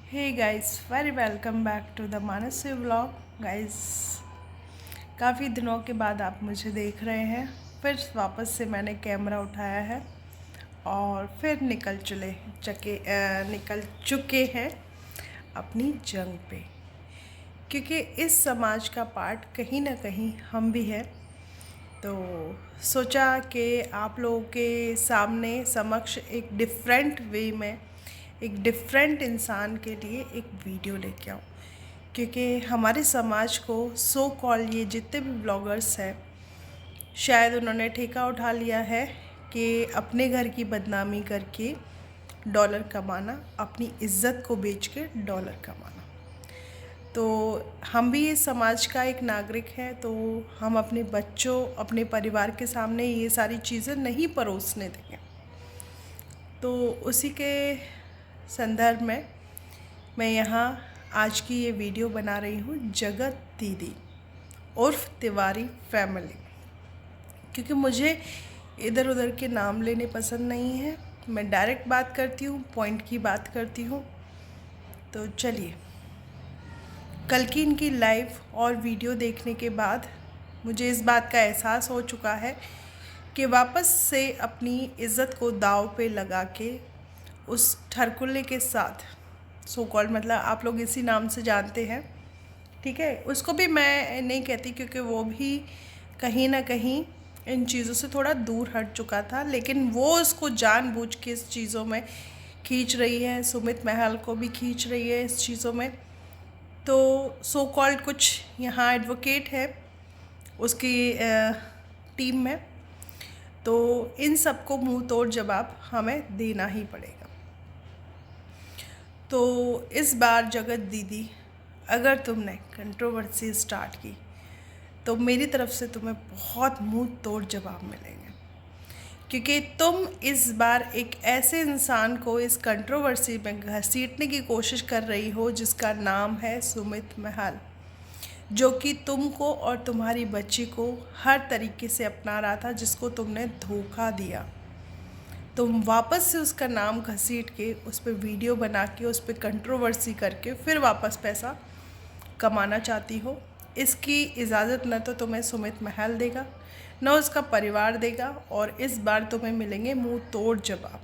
Hey guys, very welcome back to the Mansi vlog. Guys, काफ़ी दिनों के बाद आप मुझे देख रहे हैं। फिर वापस से मैंने कैमरा उठाया है और फिर निकल चुके हैं अपनी जंग पे, क्योंकि इस समाज का पार्ट कहीं ना कहीं हम भी हैं। तो सोचा कि आप लोगों के सामने समक्ष एक डिफरेंट वे में, एक डिफरेंट इंसान के लिए एक वीडियो लेके आऊँ, क्योंकि हमारे समाज को सो कॉल ये जितने भी ब्लॉगर्स हैं, शायद उन्होंने ठेका उठा लिया है कि अपने घर की बदनामी करके डॉलर कमाना, अपनी इज्जत को बेच के डॉलर कमाना। तो हम भी इस समाज का एक नागरिक है, तो हम अपने बच्चों, अपने परिवार के सामने ये सारी चीज़ें नहीं परोसने देंगे। तो उसी के संदर्भ में मैं यहाँ आज की ये वीडियो बना रही हूँ, जगत दीदी उर्फ तिवारी फैमिली, क्योंकि मुझे इधर उधर के नाम लेने पसंद नहीं है। मैं डायरेक्ट बात करती हूँ, पॉइंट की बात करती हूँ। तो चलिए, कल की इनकी लाइव और वीडियो देखने के बाद मुझे इस बात का एहसास हो चुका है कि वापस से अपनी इज़्ज़त को दाव पे लगा के उस ठरकुल्ले के साथ, सो कॉल्ड, मतलब आप लोग इसी नाम से जानते हैं, ठीक है, उसको भी मैं नहीं कहती, क्योंकि वो भी कहीं ना कहीं इन चीज़ों से थोड़ा दूर हट चुका था, लेकिन वो उसको जानबूझ के इस चीज़ों में खींच रही है। सुमित महल को भी खींच रही है इस चीज़ों में। तो सो कॉल्ड कुछ यहाँ एडवोकेट है उसकी टीम में, तो इन सबको मुंह तोड़ जवाब हमें देना ही पड़ेगा। तो इस बार जगत दीदी, अगर तुमने कंट्रोवर्सी स्टार्ट की तो मेरी तरफ से तुम्हें बहुत मुंह तोड़ जवाब मिलेंगे, क्योंकि तुम इस बार एक ऐसे इंसान को इस कंट्रोवर्सी में घसीटने की कोशिश कर रही हो जिसका नाम है सुमित महल, जो कि तुमको और तुम्हारी बच्ची को हर तरीके से अपना रहा था, जिसको तुमने धोखा दिया। तुम वापस से उसका नाम घसीट के उस पर वीडियो बना के उस पर कंट्रोवर्सी करके फिर वापस पैसा कमाना चाहती हो। इसकी इजाज़त न तो तुम्हें सुमित महल देगा, न उसका परिवार देगा, और इस बार तुम्हें मिलेंगे मुंह तोड़ जवाब,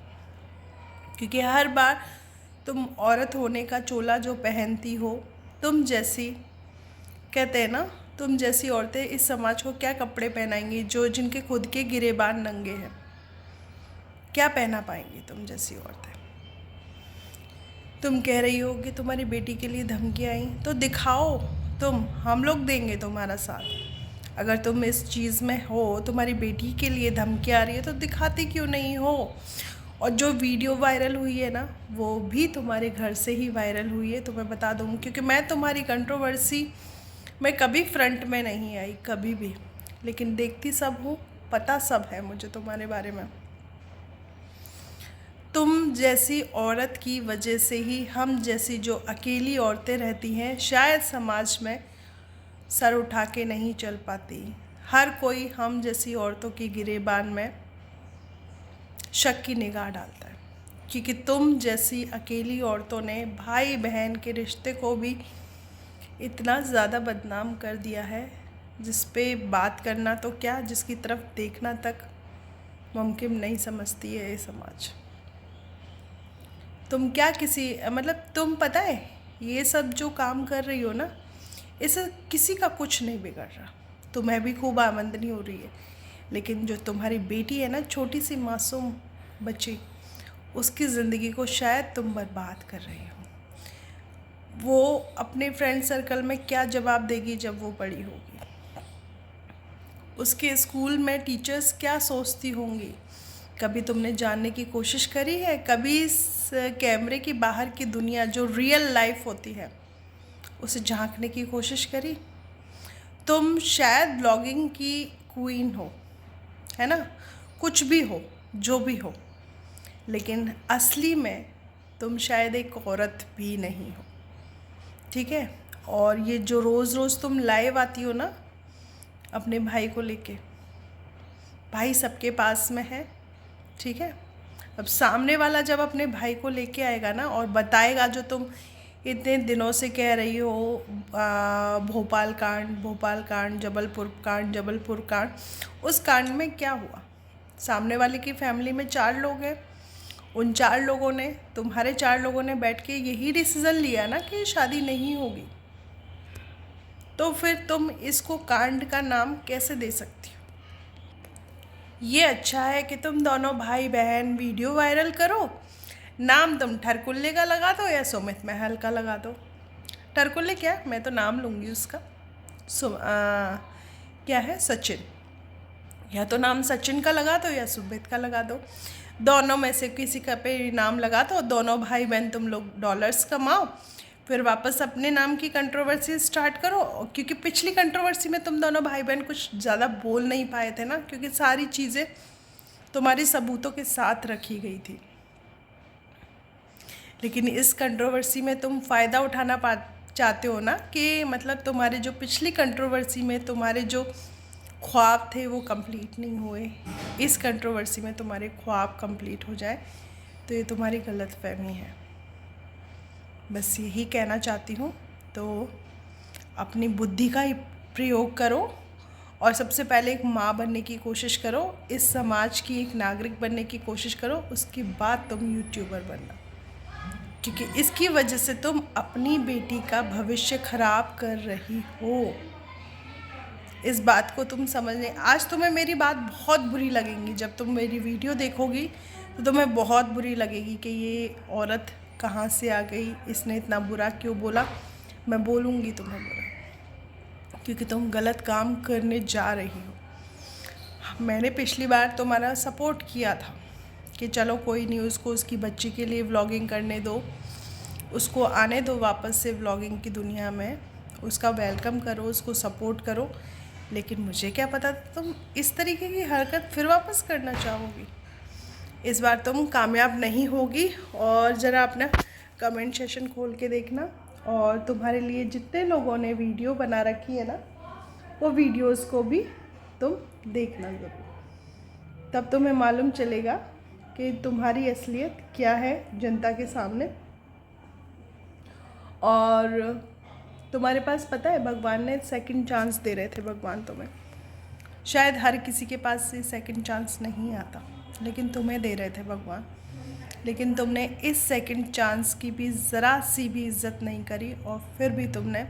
क्योंकि हर बार तुम औरत होने का चोला जो पहनती हो, तुम जैसी, कहते हैं ना, तुम जैसी औरतें इस समाज को क्या कपड़े पहनाएंगी, जो जिनके खुद के गिरेबान नंगे हैं, क्या पहना पाएंगी तुम जैसी औरतें। तुम कह रही हो कि तुम्हारी बेटी के लिए धमकी आई, तो दिखाओ, हम लोग देंगे तुम्हारा साथ। अगर तुम इस चीज़ में हो, तुम्हारी बेटी के लिए धमकी आ रही है, तो दिखाती क्यों नहीं हो। और जो वीडियो वायरल हुई है ना, वो भी तुम्हारे घर से ही वायरल हुई है, तुम्हें बता दूँ, क्योंकि मैं तुम्हारी कंट्रोवर्सी में कभी फ्रंट में नहीं आई, कभी भी, लेकिन देखती सब हूँ, पता सब है मुझे तुम्हारे बारे में। तुम जैसी औरत की वजह से ही हम जैसी जो अकेली औरतें रहती हैं, शायद समाज में सर उठा के नहीं चल पाती। हर कोई हम जैसी औरतों की गिरेबान में शक की निगाह डालता है, क्योंकि तुम जैसी अकेली औरतों ने भाई बहन के रिश्ते को भी इतना ज़्यादा बदनाम कर दिया है, जिस पे बात करना तो क्या, जिसकी तरफ देखना तक मुमकिन नहीं समझती है ये समाज। तुम क्या किसी, मतलब तुम, पता है, ये सब जो काम कर रही हो ना, इससे किसी का कुछ नहीं बिगड़ रहा, तुम्हें भी खूब आमदनी हो रही है, लेकिन जो तुम्हारी बेटी है ना, छोटी सी मासूम बच्ची, उसकी ज़िंदगी को शायद तुम बर्बाद कर रही हो। वो अपने फ्रेंड सर्कल में क्या जवाब देगी जब वो बड़ी होगी। उसके स्कूल में टीचर्स क्या सोचती होंगी, कभी तुमने जानने की कोशिश करी है? कभी इस कैमरे की बाहर की दुनिया जो रियल लाइफ होती है उसे झांकने की कोशिश करी? तुम शायद ब्लॉगिंग की क्वीन हो, है ना, कुछ भी हो, जो भी हो, लेकिन असली में तुम शायद एक औरत भी नहीं हो, ठीक है। और ये जो रोज़ रोज़ तुम लाइव आती हो ना अपने भाई को लेके, भाई सबके पास में है, ठीक है। अब सामने वाला जब अपने भाई को लेके आएगा ना और बताएगा जो तुम इतने दिनों से कह रही हो भोपाल कांड, जबलपुर कांड। उस कांड में क्या हुआ? सामने वाले की फैमिली में 4 लोग हैं, उन 4 लोगों ने, तुम्हारे 4 लोगों ने बैठ के यही डिसीज़न लिया ना कि शादी नहीं होगी। तो फिर तुम इसको कांड का नाम कैसे दे सकती हो? ये अच्छा है कि तुम दोनों भाई बहन वीडियो वायरल करो, नाम तुम ठरकुल्ले का लगा दो या सुमित महल का लगा दो। ठरकुल्ले क्या, मैं तो नाम लूँगी उसका, क्या है, सचिन। या तो नाम सचिन का लगा दो या सुमित का लगा दो, दोनों में से किसी का पे नाम लगा दो। दोनों भाई बहन तुम लोग डॉलर्स कमाओ, फिर वापस अपने नाम की कंट्रोवर्सी स्टार्ट करो। क्योंकि पिछली कंट्रोवर्सी में तुम दोनों भाई बहन कुछ ज़्यादा बोल नहीं पाए थे ना, क्योंकि सारी चीज़ें तुम्हारी सबूतों के साथ रखी गई थी। लेकिन इस कंट्रोवर्सी में तुम फ़ायदा उठाना चाहते हो ना, कि मतलब तुम्हारे जो पिछली कंट्रोवर्सी में तुम्हारे जो ख्वाब थे वो कंप्लीट नहीं हुए, इस कंट्रोवर्सी में तुम्हारे ख्वाब कंप्लीट हो जाए। तो ये तुम्हारी गलतफहमी है, बस यही कहना चाहती हूँ। तो अपनी बुद्धि का ही प्रयोग करो और सबसे पहले एक माँ बनने की कोशिश करो, इस समाज की एक नागरिक बनने की कोशिश करो, उसके बाद तुम यूट्यूबर बनना। क्योंकि इसकी वजह से तुम अपनी बेटी का भविष्य खराब कर रही हो। इस बात को तुम समझने, आज तुम्हें मेरी बात बहुत बुरी लगेगी, जब तुम मेरी वीडियो देखोगी तो तुम्हें बहुत बुरी लगेगी कि ये औरत कहाँ से आ गई, इसने इतना बुरा क्यों बोला। मैं बोलूँगी तुम्हें बुरा, क्योंकि तुम गलत काम करने जा रही हो। मैंने पिछली बार तुम्हारा सपोर्ट किया था कि चलो कोई नहीं, उसको उसकी बच्ची के लिए व्लॉगिंग करने दो, उसको आने दो वापस से व्लॉगिंग की दुनिया में, उसका वेलकम करो, उसको सपोर्ट करो। लेकिन मुझे क्या पता था तुम इस तरीके की हरकत फिर वापस करना चाहोगी। इस बार तुम कामयाब नहीं होगी। और ज़रा अपना कमेंट सेशन खोल के देखना, और तुम्हारे लिए जितने लोगों ने वीडियो बना रखी है ना, वो वीडियोस को भी तुम देखना ज़रूर, तब तुम्हें मालूम चलेगा कि तुम्हारी असलियत क्या है जनता के सामने। और तुम्हारे पास पता है, भगवान ने सेकंड चांस दे रहे थे भगवान तुम्हें। शायद हर किसी के पास से सेकंड चांस नहीं आता, लेकिन तुम्हें दे रहे थे भगवान। लेकिन तुमने इस सेकंड चांस की भी ज़रा सी भी इज़्ज़त नहीं करी, और फिर भी तुमने,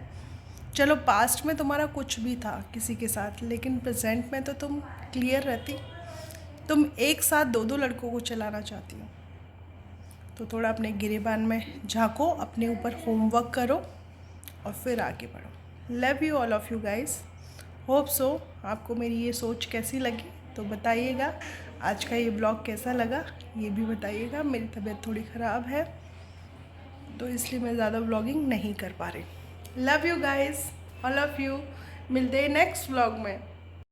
चलो पास्ट में तुम्हारा कुछ भी था किसी के साथ, लेकिन प्रेजेंट में तो तुम क्लियर रहती। तुम एक साथ 2 लड़कों को चलाना चाहती हो, तो थोड़ा अपने गिरेबान में झांको, अपने ऊपर होमवर्क करो और फिर आगे बढ़ो। Love you all of you guys, hope so आपको मेरी ये सोच कैसी लगी तो बताइएगा। आज का ये ब्लॉग कैसा लगा ये भी बताइएगा। मेरी तबीयत थोड़ी ख़राब है, तो इसलिए मैं ज़्यादा व्लॉगिंग नहीं कर पा रही। Love you guys, all of you. मिलते हैं नेक्स्ट व्लॉग में।